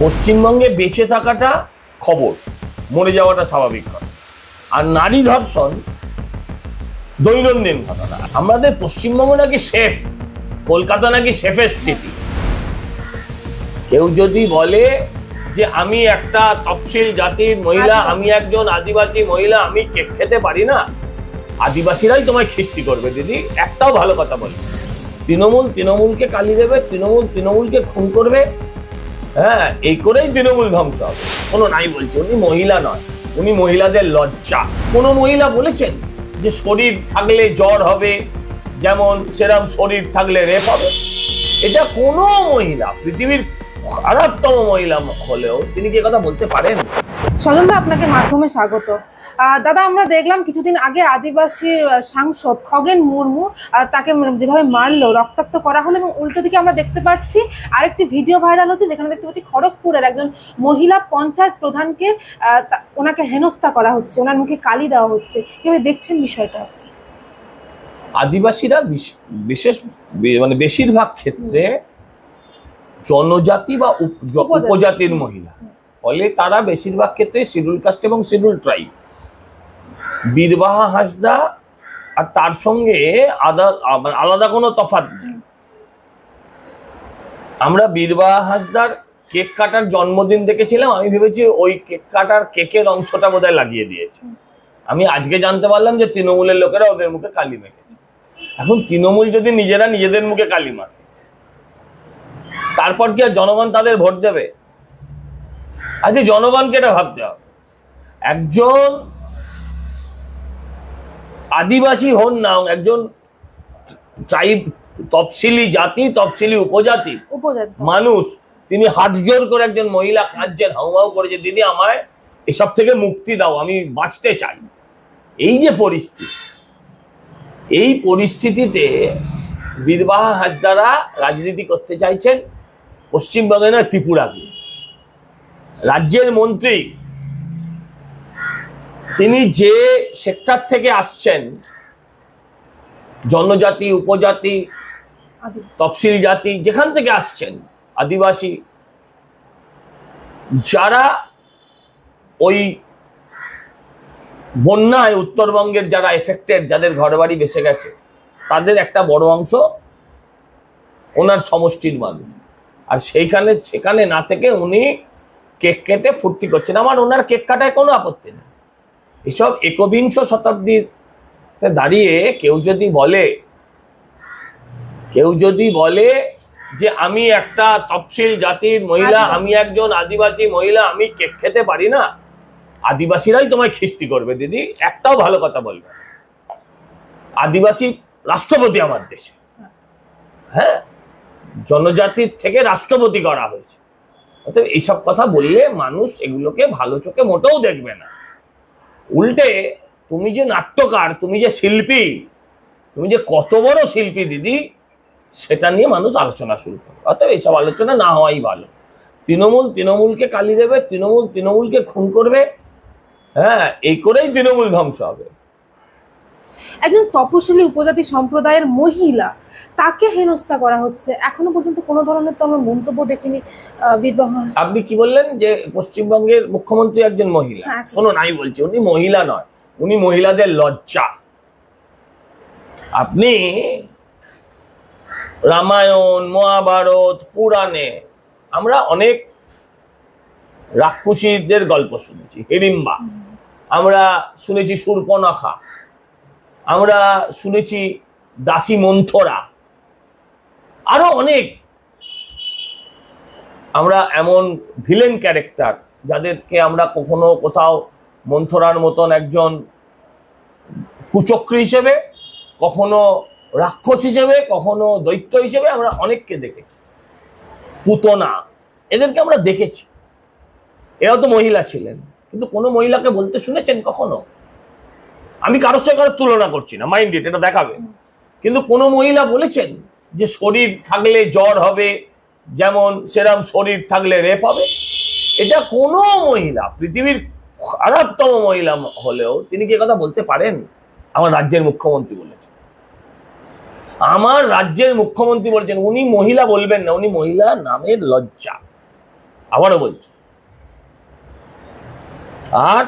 পশ্চিমবঙ্গে বেঁচে থাকাটা খবর, মরে যাওয়াটা স্বাভাবিক কথা। আর নারী ধর্ষণ দৈনন্দিন ঘটনা। আমাদের পশ্চিমবঙ্গ নাকি সেফ, কলকাতা নাকি সেফেস্ট সিটি। কেউ যদি বলে যে আমি একটা তফসিল জাতির মহিলা, আমি একজন আদিবাসী মহিলা, আমি কেক খেতে পারি না, আদিবাসীরাই তোমায় খিস্তি করবে দিদি। একটাও ভালো কথা বলে। তৃণমূলকে কালি দেবে, তৃণমূলকে খুন করবে। হ্যাঁ, এই করেই তৃণমূল ধ্বংস হবে। শোনো, নাই বলছি, উনি মহিলা নয়, উনি মহিলাদের লজ্জা। কোনো মহিলা বলেছেন যে শরীর থাকলে জ্বর হবে, যেমন সেরকম শরীর থাকলে রেপ হবে? এটা কোনো মহিলা, পৃথিবীর খারাপতম মহিলা হলেও তিনি কি কথা বলতে পারেন? স্বজনদা, আপনাকে মাধ্যমে স্বাগত। দাদা, আমরা দেখলাম কিছুদিন আগে আদিবাসী সাংসদ খগেন মুর্মু তাকে যেভাবে মারলো, রক্তাক্ত করা হলো, এবং উল্টো দিকে আমরা দেখতে পাচ্ছি আরেকটি ভিডিও ভাইরাল হচ্ছে, যেখানে দেখতে পাচ্ছি খড়গপুরের একজন মহিলা পঞ্চায়েত প্রধানকে ওনাকে হেনস্থা করা হচ্ছে, ওনার মুখে কালি দেওয়া হচ্ছে। কিভাবে দেখছেন বিষয়টা? আদিবাসীরা বিশেষ মানে বেশিরভাগ ক্ষেত্রে জনজাতি বা উপজাতির মহিলা, ফলে তারা বেশিরভাগ ক্ষেত্রে শিডিউল কাস্ট এবং শিডিউল ট্রাইব। বীরবাহা হাঁসদা আর তার সঙ্গে আলাদা কোনো তফাৎ নেই। আমরা বীরবাহা হাঁসদার কেক কাটার জন্মদিন দেখেছিলাম, আমি ভেবেছি ওই কেক কাটার কেকের অংশটা বোধহয় লাগিয়ে দিয়েছে। আমি আজকে জানতে পারলাম যে তৃণমূলের লোকেরা ওদের মুখে কালি মেখেছে। এখন তৃণমূল যদি নিজেরা নিজেদের মুখে কালি মাখে, তারপর কি আর জনগণ তাদের ভোট দেবে? আজকে জনগণকে এটা ভাবতে হবে। একজন আদিবাসী হন না, একজন ট্রাইব, তফসিলি জাতি, তফসিলি উপজাতি মানুষ, তিনি হাত জোর করে একজন মহিলা কাঁদছেন, হাউমাউ করেছে, দিদি আমায় এসব থেকে মুক্তি দাও, আমি বাঁচতে চাই। এই যে পরিস্থিতি, এই পরিস্থিতিতে বীরবাহা হাঁসদারা রাজনীতি করতে চাইছেন পশ্চিমবঙ্গে না, ত্রিপুরাকে। রাজ্যের মন্ত্রী, তিনি যে সেক্টর থেকে আসছেন, জনজাতি, উপজাতি, তফসিল জাতি, যেখান থেকে আসছেন, আদিবাসী, যারা ওই বন্যায় উত্তরবঙ্গের যারা এফেক্টেড, যাদের ঘরবাড়ি ভেসে গেছে, তাদের একটা বড় অংশ ওনার সমষ্টির মানুষ। আর সেখানে না থেকে উনি কেক কেটে ফুর্তি করছেন। আমার ওনার কেক কাটায় কোনো আপত্তি নেই। এসব একবিংশ শতাব্দীতে দাঁড়িয়ে কেউ যদি বলে যে আমি একটা তফসিল জাতির মহিলা, আমি একজন আদিবাসী মহিলা, আমি কেক খেতে পারি না, আদিবাসীরাই তোমায় খিস্তি করবে দিদি। একটাও ভালো কথা বলবে। আদিবাসী রাষ্ট্রপতি আমার দেশে, হ্যাঁ, জনজাতির থেকে রাষ্ট্রপতি করা হয়েছে। অতএব এইসব কথা বললে মানুষ এগুলোকে ভালো চোখে মোটেও দেখবে না। উল্টে তুমি যে নাট্যকার, তুমি যে শিল্পী, তুমি যে কত বড় শিল্পী দিদি, সেটা নিয়ে মানুষ আলোচনা শুরু করবে। অতএব এইসব আলোচনা না হওয়াই ভালো। তৃণমূলকে কালি দেবে, তৃণমূলকে খুন করবে। হ্যাঁ, এই করেই তৃণমূল ধ্বংস হবে। একজন তপশিলি উপজাতি সম্প্রদায়ের মহিলা, তাকে হেনস্থা করা হচ্ছে। এখনো পর্যন্ত কোনো ধরনের তো আমরা মন্তব্য দেখিনি বীরবাহা। আপনি কি বললেন যে পশ্চিমবঙ্গের মুখ্যমন্ত্রী একজন মহিলা? শোনো, নাই বলছি, উনি মহিলা নয়, উনি মহিলাদের লজ্জা। আপনি রামায়ণ, মহাভারত, পুরাণে আমরা অনেক রাক্ষসীদের গল্প শুনেছি, হিড়িম্বা, আমরা শুনেছি শূর্পণখা, আমরা শুনেছি দাসী মন্থরা, আরো অনেক আমরা এমন ভিলেন ক্যারেক্টার, যাদেরকে আমরা কখনো কোথাও মন্থরার মতন একজন কুচক্রী হিসেবে, কখনো রাক্ষস হিসেবে, কখনো দৈত্য হিসেবে আমরা অনেককে দেখেছি। পুতনা, এদেরকে আমরা দেখেছি। এরাও তো মহিলা ছিলেন, কিন্তু কোনো মহিলাকে বলতে শুনেছেন কখনো? আমি কারোর সঙ্গে কারোর তুলনা করছি না, মাইন্ড ইট, এটা দেখাবে। কিন্তু কোনো মহিলা বলেছেন যে শরীর থাকলে জ্বর হবে, যেমন সেরকম শরীর থাকলে রেপ হবে? এটা কোনো মহিলা, পৃথিবীর খারাপতম মহিলা হলেও তিনি কি কথা বলতে পারেন? আমার রাজ্যের মুখ্যমন্ত্রী বলেছেন, আমার রাজ্যের মুখ্যমন্ত্রী বলেছেন, উনি মহিলা বলবেন না, উনি মহিলা নামের লজ্জা। আবারও বলছি। আর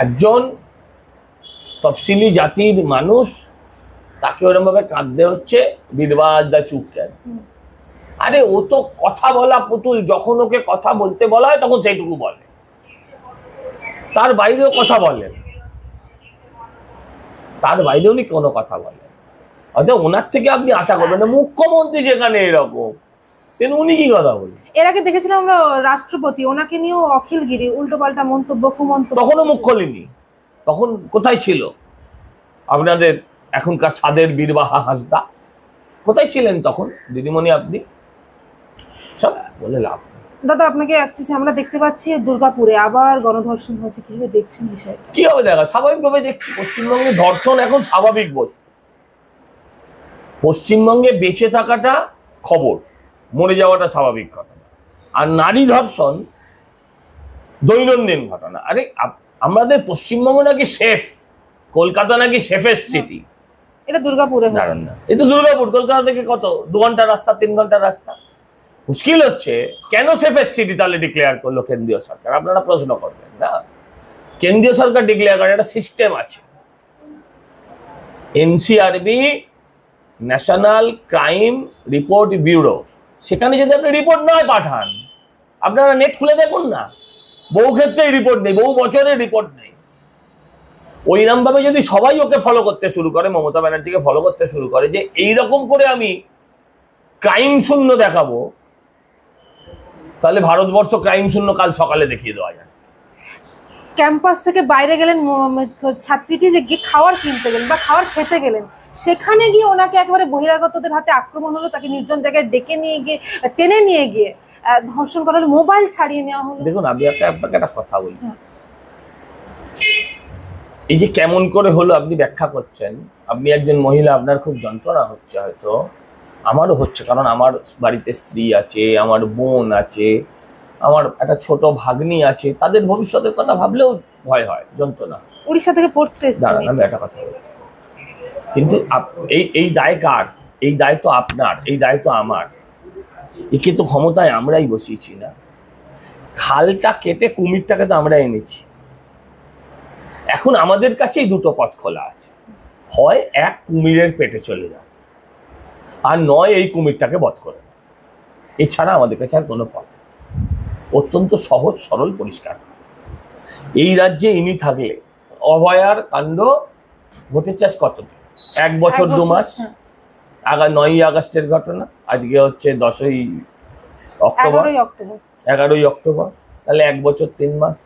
একজন তফসিলি জাতির মানুষ, তাকে ওরকম ভাবে কাঁদতে হচ্ছে, বীরবাজ দা চুপ কেন? আরে ও তো কথা বলা পুতুল, যখন ওকে কথা বলতে বলা হয় তখন সেইটুকু বলে, তার বাইরেও কথা বলেন, তার বাইরে উনি কোনো কথা বলেন। অর্থাৎ ওনার থেকে আপনি আশা করবেন না, মুখ্যমন্ত্রী যেখানে এরকম, উনি কি কথা বলবেন? এর আগে দেখেছিলাম আমরা রাষ্ট্রপতি, ওনাকে নিয়েও অখিলগিরি, উল্টোপাল্টা মন্তব্য, কুমন্তব্য। তখনও মুখ খোলেনি, তখন কোথায় ছিল আপনাদের এখনকার সাদের বীরবাহা হাসদা? কোথায় ছিলেন তখন দিদিমণি? আপনি সব বলে লাভ। দাদা আপনাকে একটু আমরা দেখতে পাচ্ছি দুর্গাপুরে আবার গণধর্ষণ হয়েছে, কিভাবে দেখছেন বিষয়টা? কি হবে দেখা, স্বাভাবিকভাবে দেখছি। পশ্চিমবঙ্গে ধর্ষণ এখন স্বাভাবিক বস্তু। পশ্চিমবঙ্গে বেঁচে থাকাটা খবর, মরে যাওয়াটা স্বাভাবিক ঘটনা। আর নারী ধর্ষণ দৈনন্দিন ঘটনা। আরে আমাদের পশ্চিমবঙ্গ নাকি সেফ, কলকাতা নাকি সেফেস্ট সিটি। এটা দুর্গাপুরে দাঁড়ান না, এই তো দুর্গাপুর, কলকাতা থেকে কত 2 ঘন্টার রাস্তা, 3 ঘন্টার রাস্তা। মুশকিল হচ্ছে কেন সেফেস্ট সিটি তাহলে ডিক্লেয়ার করলো কেন্দ্রীয় সরকার? আপনারা প্রশ্ন করবেন না, কেন্দ্রীয় সরকার ডিক্লেয়ার করে, একটা সিস্টেম আছে। NCRB, national crime report bureau, সেখানে যদি আপনি রিপোর্ট নয় পাঠান, আপনারা নেট খুলে দেখুন না, বহু ক্ষেত্রে রিপোর্ট নেই, বহু বছরের রিপোর্ট নেই। ওইরকম ভাবে যদি সবাই ওকে ফলো করতে শুরু করে, মমতা ব্যানার্জিকে ফলো করতে শুরু করে, যে এইরকম করে আমি ক্রাইম শূন্য দেখাবো, তাহলে ভারতবর্ষ ক্রাইম শূন্য কাল সকালে দেখিয়ে দেওয়া যায়। ক্যাম্পাস থেকে বাইরে গেলেন ছাত্রীটি, যে গিয়ে খাবার কিনতে গেলেন বা খাবার খেতে গেলেন, সেখানে গিয়ে ওনাকে একেবারে বহিরাগতদের হাতে আক্রমণ হলো, তাকে নির্জন জায়গায় ডেকে নিয়ে গিয়ে, টেনে নিয়ে গিয়ে ধর্ষণ করা হলো, মোবাইল ছাড়িয়ে নেওয়া হলো। দেখুন আমি আপনাকে একটা কথা বলি, এই যে কেমন করে হলো আপনি ব্যাখ্যা করছেন, আপনি একজন মহিলা, আপনার খুব যন্ত্রণা হচ্ছে, হয়তো আমারও হচ্ছে, কারণ আমার বাড়িতে স্ত্রী আছে, আমার বোন আছে, আমার একটা ছোট ভাগ্নি আছে, তাদের ভবিষ্যতের কথা ভাবলেও ভয় হয়, যন্ত্রণা। উড়িষ্যা থেকে পড়তে এসেছেন। দাঁড়ান আমি একটা কথা বলি, কিন্তু এই দায় কার? এই দায় তো আপনার, এই দায় তো আমার। একে তো ক্ষমতায় আমরাই বসিয়েছি না। খালটা কেটে কুমিরটাকে তো আমরা এনেছি। এখন আমাদের কাছেই দুটো পথ খোলা আছে, হয় এক কুমিরের পেটে চলে যাও, আর নয় এই কুমিরটাকে বধ করে। এছাড়া আমাদের কাছে আর কোনো পথ, অত্যন্ত সহজ সরল পরিষ্কার। এই রাজ্যে ইনি থাকলে অভয়ার কাণ্ড ঘটেছে আজ কত দিন, 1 বছর 2 মাস। 9ই আগস্টের ঘটনা, আজকে হচ্ছে 10ই অক্টোবর, 11ই অক্টোবর, তাহলে 1 বছর 3 মাস,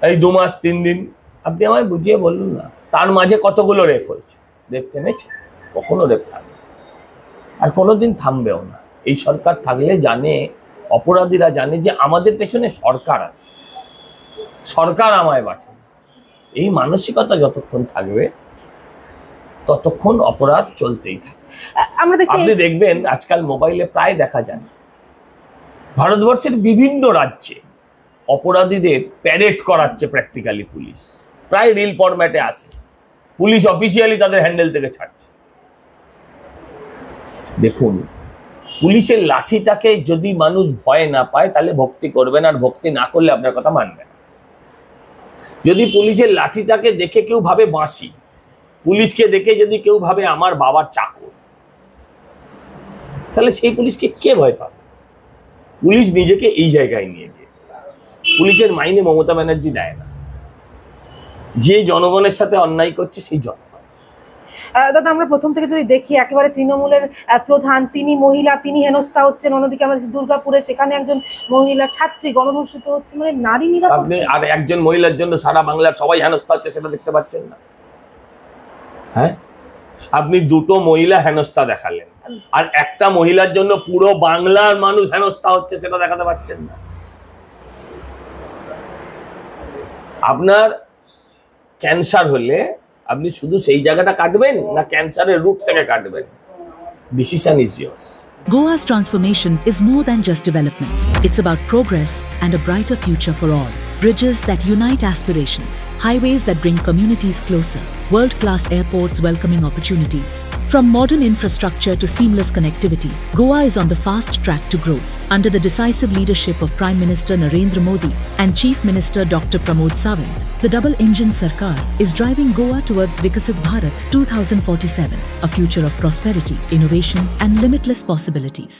এই 2 মাস 3 দিন। আপনি আমায় বুঝিয়ে বলুন না, তার মাঝে কতগুলো রেপ হয়েছে? রেপ থেমেছে? কখনো রেপ থামবে, আর কোনোদিন থামবেও না। এই সরকার থাকলে জানে, অপরাধীরা জানে যে আমাদের পেছনে সরকার আছে, সরকার আমায় বাঁচে। এই মানসিকতা যতক্ষণ থাকবে ততক্ষণ অপরাধ চলতেই থাকে। আপনি দেখবেন আজকাল মোবাইলে প্রায় দেখা যায় ভারতবর্ষের বিভিন্ন রাজ্যে অপরাধীদের প্যারেড করাচ্ছে প্র্যাকটিক্যালি পুলিশ, প্রায় রিল ফরম্যাটে আসে, পুলিশ অফিসিয়ালি তাদের হ্যান্ডেল থেকে ছাড়ছে। দেখুন, পুলিশের লাঠিটাকে যদি মানুষ ভয় না পায় তাহলে ভক্তি করবেন, আর ভক্তি না করলে আপনার কথা মানবে না। যদি পুলিশের লাঠিটাকে দেখে কেউ ভাবে বাঁশি, পুলিশকে দেখে যদি কেউ ভাবে আমার বাবার চাকর, তাহলে সেই পুলিশকে কে ভয় পাবে? পুলিশ নিজেকে এই জায়গায় নিয়ে গিয়েছে। পুলিশের মাইনে মমতা ব্যানার্জি দেয় না, যে জনগণের সাথে অন্যায় করছে সেই জনগণ। দাদা আমরা প্রথম থেকে যদি দেখি, একেবারে তৃণমূলের প্রধান, তিনি মহিলা, তিনি হেনস্থা হচ্ছেন, অন্যদিকে আমরা দুর্গাপুরে সেখানে একজন মহিলা ছাত্রী গণধর্ষিত হচ্ছে, মানে নারী নিরাপত্তা। আপনি আর একজন মহিলার জন্য সারা বাংলার সবাই হেনস্থা হচ্ছে, সেটা দেখতে পাচ্ছেন না? হ্যাঁ, আপনি দুটো মহিলা হেনস্থা দেখালেন, আর একটা মহিলার জন্য পুরো বাংলার মানুষ হেনস্থা হচ্ছে, সেটা দেখাতে পাচ্ছেন না। আপনার ক্যান্সার হলে আপনি শুধু সেই জায়গাটা কাটবেন না ক্যান্সারের রুট থেকে কাটবেন? Decision is years. Goa's transformation is more than just development. It's about progress and a brighter future for all. Bridges that unite aspirations, highways that bring communities closer, world-class airports welcoming opportunities. From modern infrastructure to seamless connectivity, Goa is on the fast track to growth. Under the decisive leadership of Prime Minister Narendra Modi and Chief Minister Dr. Pramod Sawant, the double-engine Sarkar is driving Goa towards Vikasit Bharat 2047, a future of prosperity, innovation and limitless possibilities.